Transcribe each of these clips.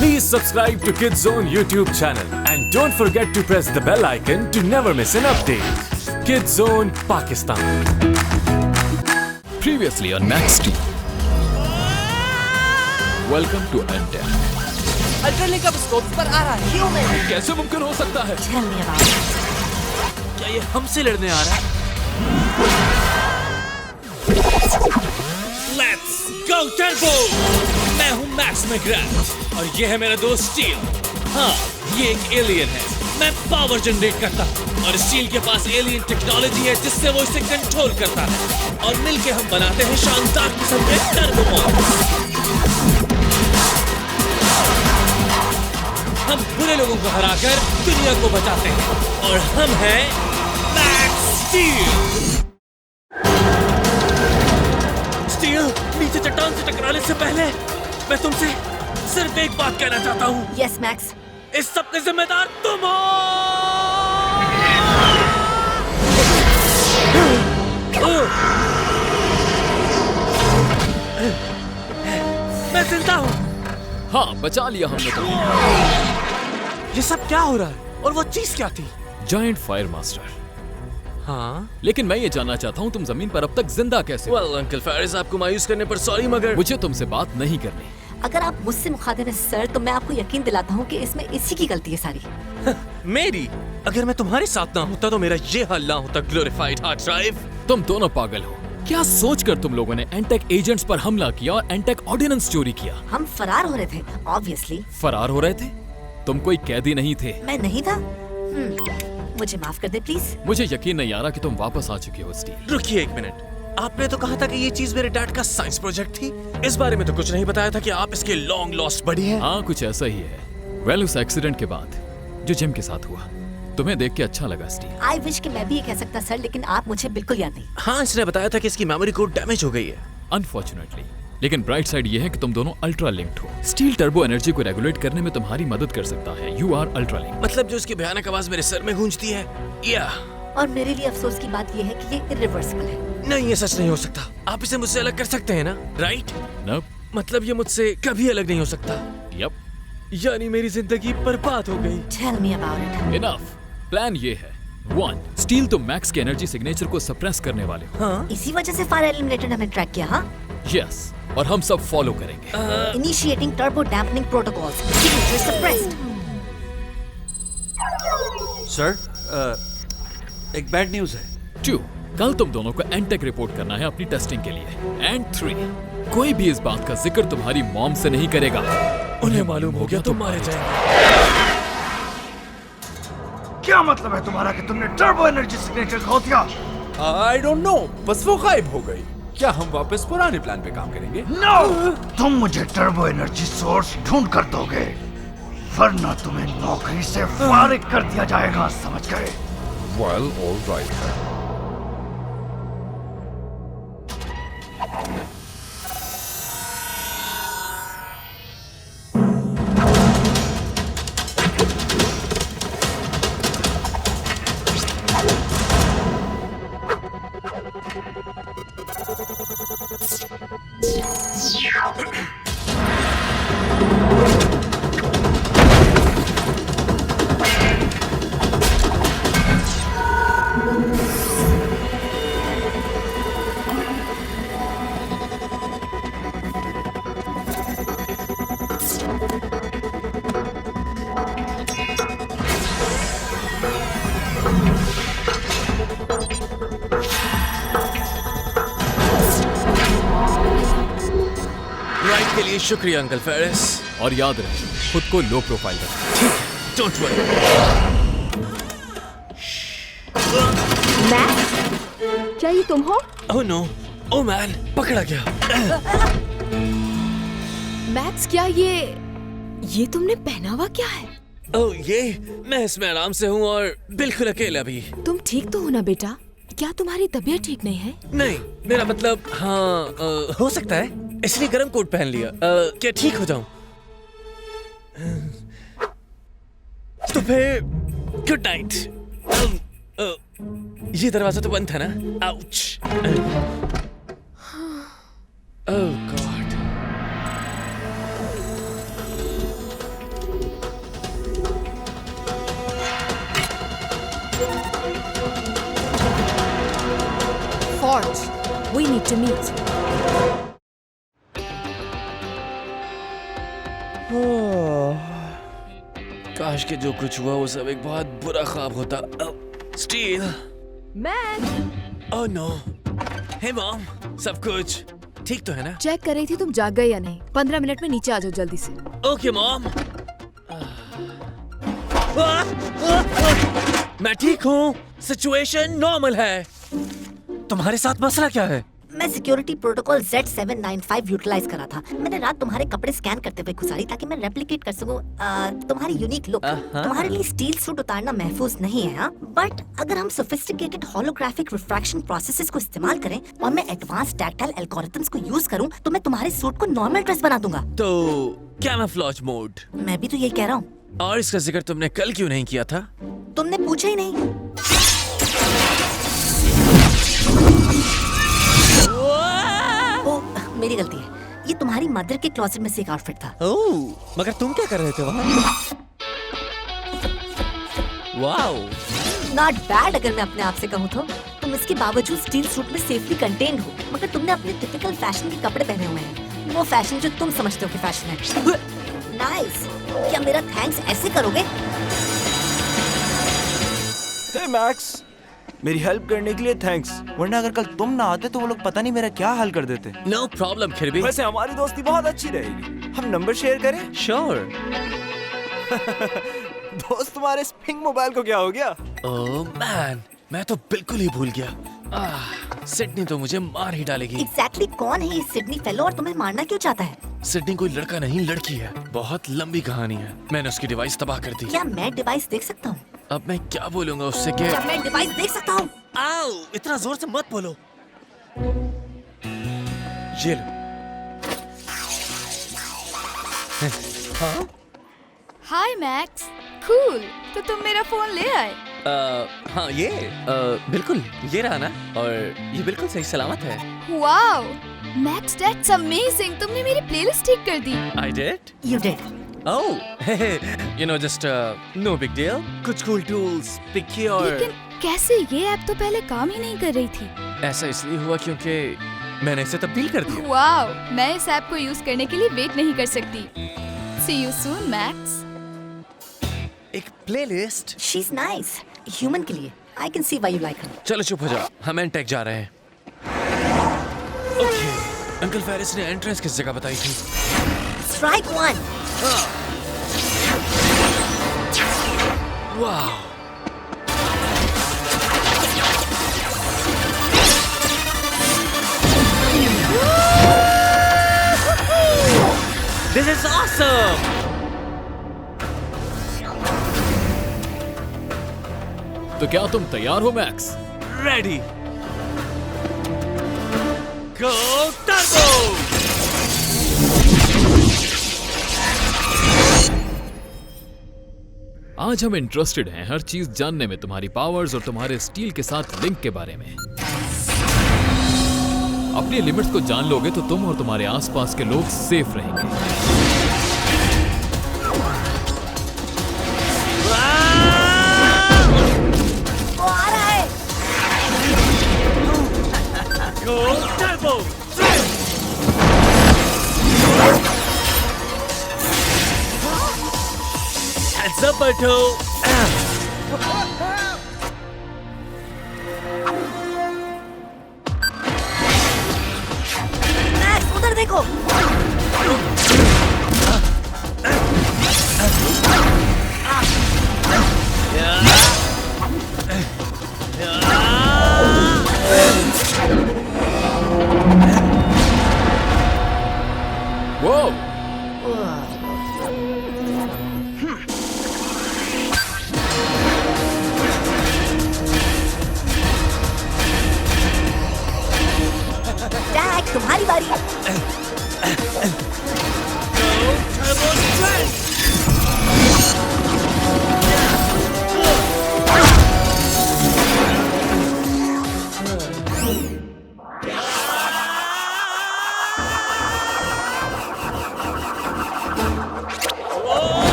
Please subscribe to Kids Zone YouTube channel and don't forget to press the bell icon to never miss an update. Kids Zone Pakistan. Previously on Max TV. Welcome to Antec. अल्ट्रालिंक अब scope पर आ रहा है। Human कैसे मुमकिन हो सकता है? क्या ये हमसे लड़ने आ रहा है? Let's go Turbo! मैं हूँ मैक्स मैकग्राथ और ये है मेरा दोस्त स्टील। हाँ, ये एक एलियन है। मैं पावर जनरेट करता हूँ और स्टील के पास एलियन टेक्नोलॉजी है जिससे वो इसे कंट्रोल करता है और मिलके हम बनाते हैं शानदार किस्म के टर्बो मॉड्स। हम बुरे लोगों को हराकर दुनिया को बचाते हैं और हम हैं मैक्स स्टील। स्टील, नीचे चट्टान से टकराने से पहले मैं तुमसे सिर्फ एक बात कहना चाहता हूँ। Yes max. इस सब के जिम्मेदार तुम हो। मैं जिंदा हूँ। हाँ, बचा लिया हमने तुम्हें। ये सब क्या हो रहा है? और वो चीज क्या थी? Giant fire master. हाँ? लेकिन मैं ये जानना चाहता हूँ तुम जमीन पर अब तक जिंदा कैसे हो? Well, अंकल फेरिस, आपको मायूस करने पर सॉरी, मगर मुझे तुमसे बात नहीं करनी। अगर आप मुझसे मुखातिब हैं सर, तो मैं आपको यकीन दिलाता हूँ कि इसमें इसी की गलती है सारी। मेरी? अगर मैं तुम्हारे साथ ना होता तो मेरा ये हाल ना होता। Glorified hard drive. तुम दोनों पागल हो। क्या सोचकर तुम लोगों ने एंटेक एजेंट्स पर हमला किया और एंटेक ऑर्डिनेंस चोरी किया? हम फरार हो रहे थे, ऑब्वियसली। फरार हो रहे थे? तुम कोई कैदी नहीं थे। मैं नहीं था। मुझे माफ कर दे प्लीज। मुझे यकीन नहीं आ रहा कि तुम वापस आ चुके हो स्टील। रुकिए एक मिनट, आपने तो कहा था कि ये चीज मेरे डैड का साइंस प्रोजेक्ट थी। इस बारे में तो कुछ नहीं बताया था कि आप इसके लॉन्ग लॉस्ट बडी हैं। हाँ, कुछ ऐसा ही है। वेल, उस एक्सीडेंट के बाद जो जिम के साथ हुआ, तुम्हें देख के अच्छा लगा स्टील। आई विश कि मैं भी ये कह सकता सर, लेकिन आप मुझे बिल्कुल याद नहीं। हाँ, इसने बताया था कि इसकी मेमोरी कोड डैमेज हो गई है। अनफॉर्चुनेटली। लेकिन ब्राइट साइड ये है कि तुम दोनों अल्ट्रा लिंक्ड हो। स्टील टर्बो एनर्जी को रेगुलेट करने में तुम्हारी मदद कर सकता है। You are ultra linked. मतलब जो इसकी भयानक आवाज मेरे सर में गूंजती है, या और मेरे लिए अफसोस की बात ये है कि ये इरिवर्सिबल है। नहीं, ये सच नहीं हो सकता। आप इसे मुझसे अलग कर सकते हैं ना, राइट? नप। मतलब ये मुझसे कभी अलग नहीं हो सकता। यप। यानी मेरी जिंदगी बर्बाद हो गई। Tell me about it. Enough. Plan ये है। 1. स्टील, तुम मैक्स के एनर्जी सिग्नेचर को सप्रेस करने वाले हो। हाँ? इसी वजह से फायर एलिमिनेटर ने हमें ट्रैक किया। हाँ, यस, और हम सब फॉलो करेंगे। Initiating turbo dampening protocols. Signature suppressed. Sir, एक बैड न्यूज है। 2. कल तुम दोनों को एंटेक रिपोर्ट करना है अपनी टेस्टिंग के लिए। एंड 3. कोई भी इस बात का जिक्र तुम्हारी मॉम से नहीं करेगा। उन्हें मालूम हो गया तो मारे जाएंगे। क्या मतलब है तुम्हारा कि तुमने टर्बो एनर्जी सिग्नेचर खो दिया? आई डोंट नो, बस वो गायब हो गई। क्या हम वापस पुराने प्लान पे काम करेंगे? नो! तुम मुझे टर्बो एनर्जी सोर्स ढूंढ कर दोगे, वरना तुम्हें नौकरी से फारिग कर दिया जाएगा, समझ गए? Well, alright. राइट के लिए शुक्रिया अंकल फेरिस। और याद रहे, खुद को लो प्रोफाइल रखना। Don't worry. मैक्स, क्या ये तुम हो? ओह नो, ओह मैन, पकड़ा गया। मैक्स, क्या ये तुमने पहना हुआ क्या है? ओह ये, मैं इसमें आराम से हूँ और बिल्कुल अकेला भी। तुम ठीक तो हो ना बेटा? क्या तुम्हारी तबीयत ठीक नहीं है? नहीं, मेरा मतलब हाँ, हो सकता है, इसलिए गर्म कोट पहन लिया। क्या ठीक हो जाऊं? तो फिर गुड नाइट। ये दरवाजा तो बंद था ना? Ouch. Oh God. George, we need to meet. काश के जो कुछ हुआ वो सब एक बहुत बुरा ख्वाब होता। Still. Max, oh no. Hey mom, सब कुछ ठीक तो है ना? चेक कर रही थी तुम जाग गए या नहीं। 15 मिनट में नीचे आ जाओ जल्दी से। Okay mom. मैं ठीक हूँ। सिचुएशन नॉर्मल है। तुम्हारे साथ मसला क्या है? मैं सिक्योरिटी प्रोटोकॉल Z795 यूटिलाइज करा था। मैंने रात तुम्हारे कपड़े स्कैन करते हुए गुजारी ताकि मैं रेप्लिकेट कर सकूं तुम्हारी यूनिक लुक। तुम्हारे लिए स्टील सूट उतारना महफूज नहीं है, हाँ? बट अगर हम सोफिस्टिकेटेड होलोग्राफिक रिफ्रैक्शन प्रोसेसेस को इस्तेमाल करें और मैं एडवांस टैक्टाइल एल्गोरिथम्स को यूज करूं, तो मैं तुम्हारे सूट को नॉर्मल ड्रेस बना दूंगा। तो कैमोफ्लेज मोड। मैं भी तो यही कह रहा हूँ। और इसका जिक्र तुमने कल क्यों नहीं किया था? तुमने पूछा ही नहीं। ओह, मेरी गलती है। ये तुम्हारी मदर के क्लोजेट में से एक आउटफिट था। ओह, मगर तुम क्या कर रहे थे वहाँ? वाओ। नॉट बैड अगर मैं अपने आप से कहूँ तो। तुम इसके बावजूद स्टील सूट में सेफली कंटेन्ड हो, मगर तुमने अपने टिपिकल फैशन के कपड़े पहने हुए हैं। वो फैशन जो तुम समझते हो कि फैशन है। नाइस। क्या मेरा थैंक्स ऐसे करोगे? हे मैक्स, मेरी हेल्प करने के लिए थैंक्स, वरना अगर कल तुम ना आते तो वो लोग पता नहीं मेरा क्या हाल कर देते। नो प्रॉब्लम खिरबी। वैसे हमारी दोस्ती बहुत अच्छी रहेगी। हम नंबर शेयर करें? श्योर। दोस्त, तुम्हारे स्प्रिंग मोबाइल को क्या हो गया? ओह मैन, मैं तो बिल्कुल ही भूल गया। सिडनी तो मुझे मार ही डालेगी। एग्जैक्टली कौन है ये सिडनी फेलो और तुम्हें मारना क्यों चाहता है? सिडनी कोई लड़का नहीं लड़की है। बहुत लंबी कहानी है। मैंने उसकी डिवाइस तबाह कर दी। क्या मैं डिवाइस देख सकता हूँ? अब मैं क्या बोलूंगा उससे कि क्या मैं डिवाइस देख सकता हूँ? आओ, इतना जोर से मत बोलो। ये लो। हाँ? हाय मैक्स, कूल। तो तुम मेरा फोन ले आए? हाँ ये बिल्कुल ये रहा ना, और ये बिल्कुल सही सलामत है। Wow, max that's amazing. तुमने मेरी प्लेलिस्ट ठीक कर दी। I did? You did. Oh, you know, just no big deal. कुछ cool tools, picky और लेकिन कैसे? ये ऐप तो पहले काम ही नहीं कर रही थी। ऐसा इसलिए हुआ क्योंकि मैंने इसे तब्दील कर दिया। वाओ, मैं इस ऐप को यूज करने के लिए वेट नहीं कर सकती। See you soon, Max. एक प्लेलिस्ट। She's nice. Human के लिए। I can see why you like her. चलो चुप हो जाओ, हम एंटेक जा रहे हैं। ओके, अंकल फेरिस ने एंट्रेंस किस जगह बताई थी? Strike one. वाह। This is awesome. तो क्या तुम तैयार हो मैक्स? Ready. Go Turbo. आज हम इंटरेस्टेड हैं हर चीज जानने में, तुम्हारी पावर्स और तुम्हारे स्टील के साथ लिंक के बारे में। अपनी लिमिट्स को जान लोगे तो तुम और तुम्हारे आसपास के लोग सेफ रहेंगे। वो आ रहा है। Go Turbo. Heads up, Berto. Max, उधर देखो। वो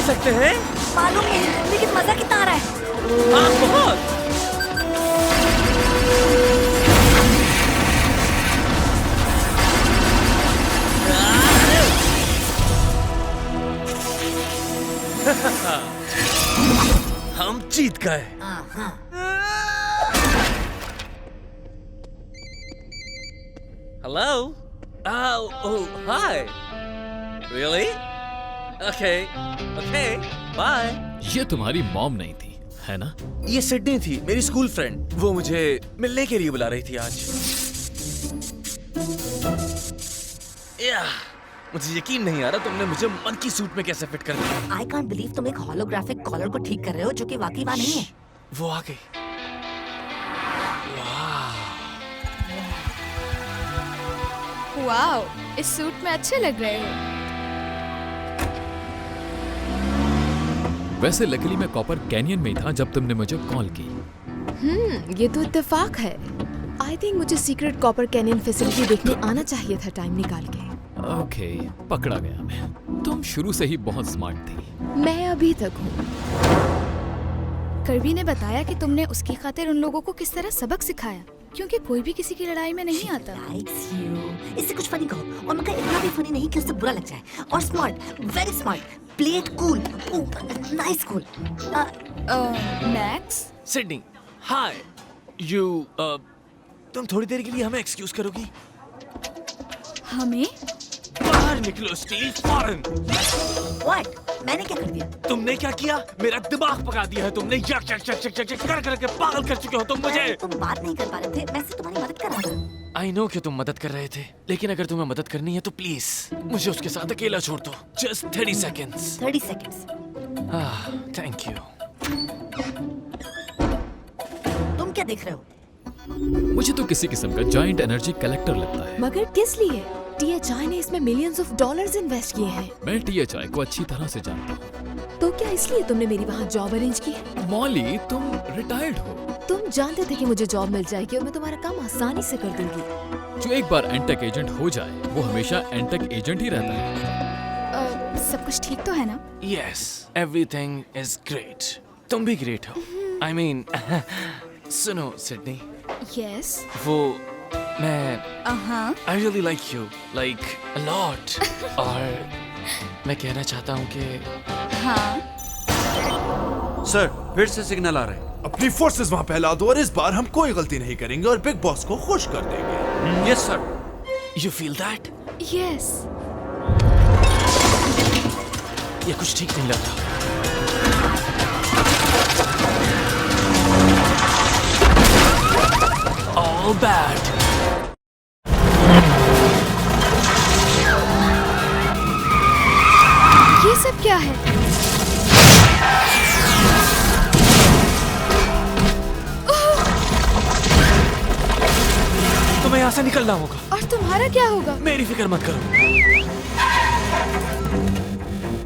सकते हैं? मालूम नहीं, लेकिन मजा कितना आ रहा है। हाँ, बहुत। हम जीत गए। Hello. Oh, hi. Really? Okay. Okay. Bye. ये तुम्हारी मॉम नहीं थी, है ना? ये सिडनी थी, मेरी स्कूल फ्रेंड। वो मुझे मिलने के लिए बुला रही थी आज। या, मुझे यकीन नहीं आ रहा तुमने मुझे मंकी सूट में कैसे फिट कर दिया। आई कांट बिलीव तुम एक होलोग्राफिक कॉलर को ठीक कर रहे हो जो कि वाकई वहाँ नहीं है। वो आ गई। वाओ, इस सूट में अच्छे लग रहे हो। वैसे लकीली मैं कॉपर कैनियन में ही था जब तुमने मुझे कॉल की। ये तो इत्तेफाक है। आई थिंक मुझे सीक्रेट कॉपर कैनियन फैसिलिटी देखने आना चाहिए था टाइम निकाल के। ओके, पकड़ा गया मैं। तुम शुरू से ही बहुत स्मार्ट थी। मैं अभी तक हूँ। करबी ने बताया कि तुमने उसकी खातिर उन लोगों को किस तरह सबक सिखाया, क्योंकि कोई भी किसी की लड़ाई में नहीं आता। Likes you. इससे कुछ फनी कहो, और मगर इतना भी फनी नहीं कि उससे बुरा लग जाए। और smart, very smart, play it cool, nice cool. Max, Sydney, hi. तुम थोड़ी देर के लिए हमें एक्सक्यूज करोगी? हमें? बाहर निकलो स्टील, फौरन। What? मैंने क्या कर दिया? तुमने क्या किया? मेरा दिमाग पका दिया है तुमने। यक यक यक यक यक कर के पागल कर चुके हो तुम मुझे। तुम बात नहीं कर पा रहे थे, मैं सिर्फ तुम्हारी मदद कर रहा था। I know कि तुम मदद कर रहे थे, लेकिन अगर तुम्हें मदद करनी है तो प्लीज मुझे उसके साथ अकेला छोड़ दो। Just 30 seconds. 30 seconds. Thank you. तुम क्या देख रहे हो? मुझे तो किसी किस्म का जायंट एनर्जी कलेक्टर लगता है। मगर किस लिए? THI ने इसमें मिलियंस ऑफ डॉलर्स इन्वेस्ट किए हैं। मैं THI को अच्छी तरह से जानता हूँ। तो क्या इसलिए तुमने मेरी वहाँ जॉब अरेंज की है? मॉली, तुम रिटायर्ड हो। तुम जानते थे कि मुझे जॉब मिल जाएगी और मैं तुम्हारा काम आसानी से कर दूंगी। जो एक बार एंटेक एजेंट हो जाए वो हमेशा एंटेक एजेंट ही रहता है। सब कुछ ठीक तो है ना? Yes, everything is great. तुम भी ग्रेट हो। I mean, सुनो सिडनी, Yes. वो मैं हाँ। I really like you, like a lot. और मैं कहना चाहता हूँ कि हाँ। सर, फिर से सिग्नल आ रहा है। अपनी फोर्सेस वहां फैला दो और इस बार हम कोई गलती नहीं करेंगे और बिग बॉस को खुश कर देंगे। Yes sir. You feel that? Yes. ये कुछ ठीक नहीं लग रहा। All bad. ये सब क्या है? तुम्हें यहाँ से निकलना होगा। और तुम्हारा क्या होगा? मेरी फिक्र मत करो।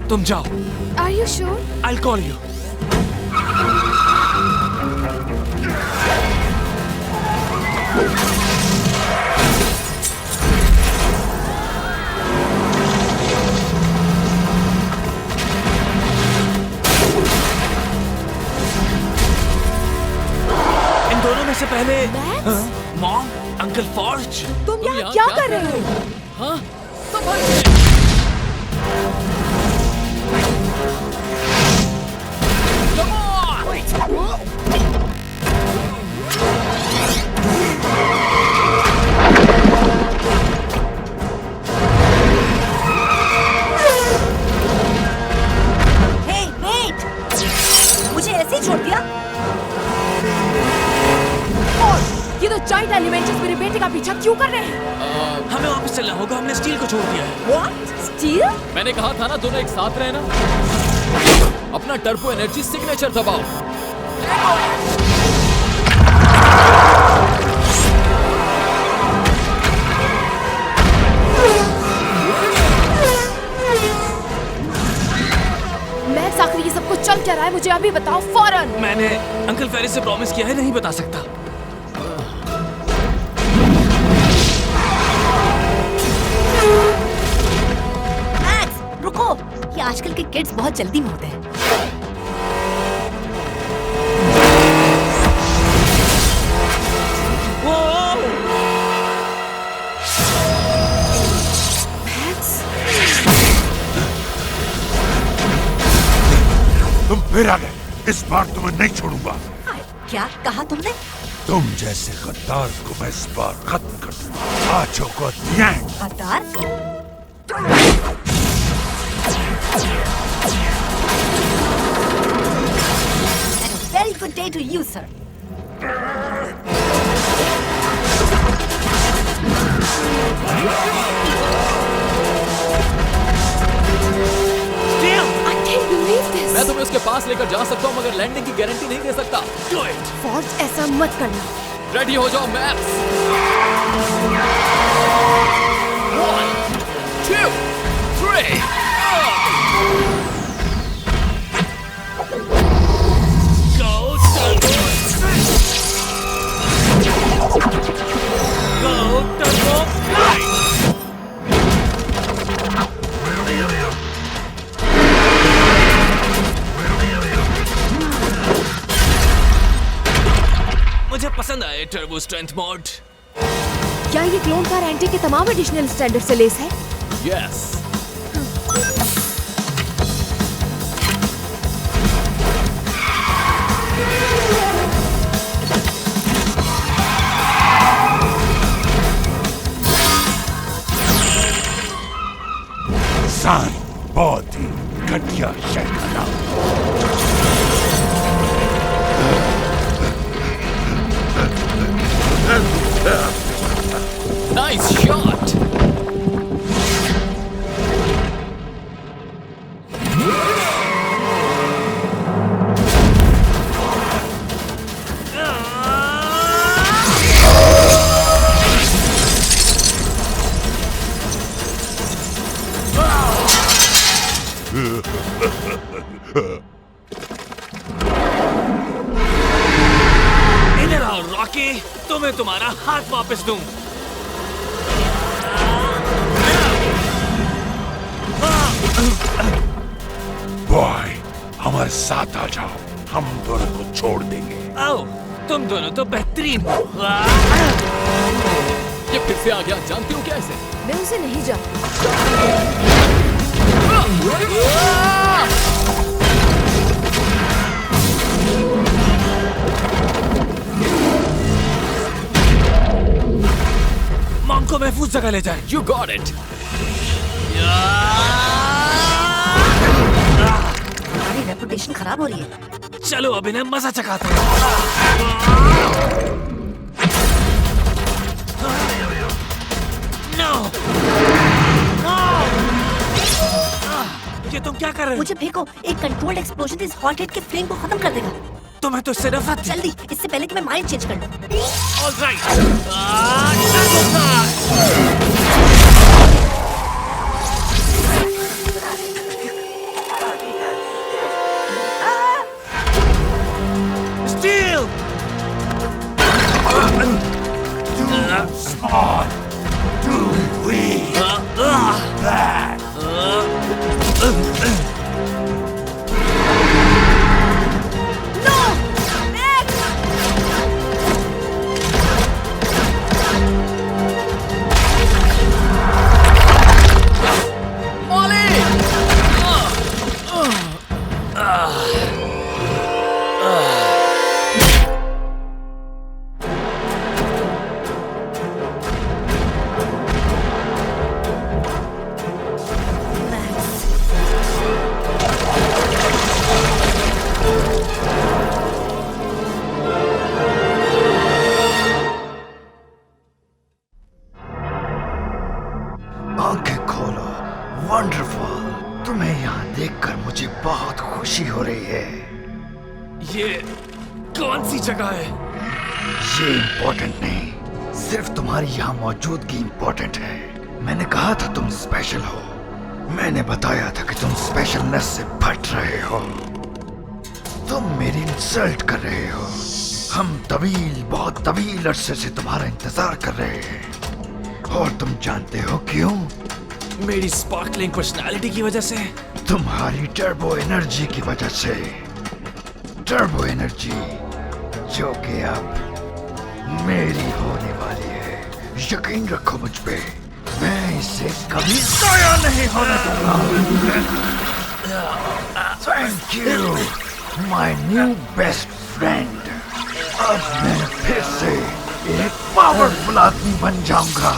तुम जाओ। Are you sure? I'll call you. इन दोनों में से पहले मॉम, अंकल फॉर्ज। तुम यहाँ क्या कर रहे हो? हाँ? Hey, wait! मुझे ऐसे ही छोड़ दिया? ये तो जायंट एलिमेंटर्स मेरे बेटे का पीछा क्यों कर रहे हैं? हमें वापस चलना होगा, हमने स्टील को छोड़ दिया है। What? Steel? मैंने कहा था ना दोनों एक साथ रहना। अपना टर्बो एनर्जी सिग्नेचर दबाओ। मैक्स, आखिर ये सब कुछ चल क्या रहा है? मुझे अभी बताओ फौरन। मैंने अंकल फेरिस से प्रॉमिस किया है, नहीं बता सकता। मैक्स, रुको! ये आजकल के किड्स बहुत जल्दी में होते हैं। तुम फिर आ गए। इस बार तुम्हें नहीं छोड़ूंगा। क्या कहा तुमने? तुम जैसे गद्दार को मैं इस बार खत्म कर दूंगा। आजो को गद्दार? And a very good day to you, sir. मैं तुम्हें उसके पास लेकर जा सकता हूँ मगर लैंडिंग की गारंटी नहीं दे सकता। फॉर्ज ऐसा मत करना। रेडी हो जाओ मैक्स। 1, 2, 3 मुझे पसंद आए टर्बो स्ट्रेंथ मोड। क्या ये क्लोन कार एंटी के तमाम एडिशनल स्टैंडर्ड से लेस है? यस। इंसान बहुत ही घटिया शय का नाम। Nice shot. इधर आओ रॉकी, तुम्हें तुम्हारा हाथ वापस दूं। बॉय, हमारे साथ आ जाओ, हम दोनों को छोड़ देंगे। आओ, तुम दोनों तो बेहतरीन हो। ये फिर से आ गया, जानती हो क्या इसे? मैं उसे नहीं जानती। मॉम को महफूज जगह ले जाए। You got it. हमारी रेपुटेशन खराब हो रही है। चलो अब इन्हें मजा चखाते हैं। No! ये तुम क्या कर रहे हो? मुझे फेंको, एक कंट्रोल्ड एक्सप्लोजन इस हॉट हेड के फ्लेम को खत्म कर देगा। तुम्हें तो इससे नफरत थी। जल्दी, इससे पहले कि मैं माइंड चेंज कर लूं। All right. Steel! Too small, too weak. Bad. आंखें खोलो, वंडरफुल। तुम्हें यहाँ देखकर मुझे बहुत खुशी हो रही है। ये कौन सी जगह है? ये इम्पोर्टेंट नहीं, सिर्फ तुम्हारी यहाँ मौजूदगी इम्पोर्टेंट है। मैंने कहा था तुम स्पेशल हो। मैंने बताया था कि तुम स्पेशलनेस से फट रहे हो। तुम मेरी इंसल्ट कर रहे हो। हम बहुत तवील अरसे से तुम्हारा इंतजार कर रहे हैं। और तुम जानते हो क्यों? मेरी स्पार्कलिंग पर्सनालिटी की वजह से? तुम्हारी टर्बो एनर्जी की वजह से। टर्बो एनर्जी जो कि अब मेरी होने वाली है। यकीन रखो मुझ पे, मैं इसे कभी ज़ाया नहीं होने दूंगा। Thank you my new best friend. अब मैं फिर से एक पावरफुल आदमी बन जाऊंगा।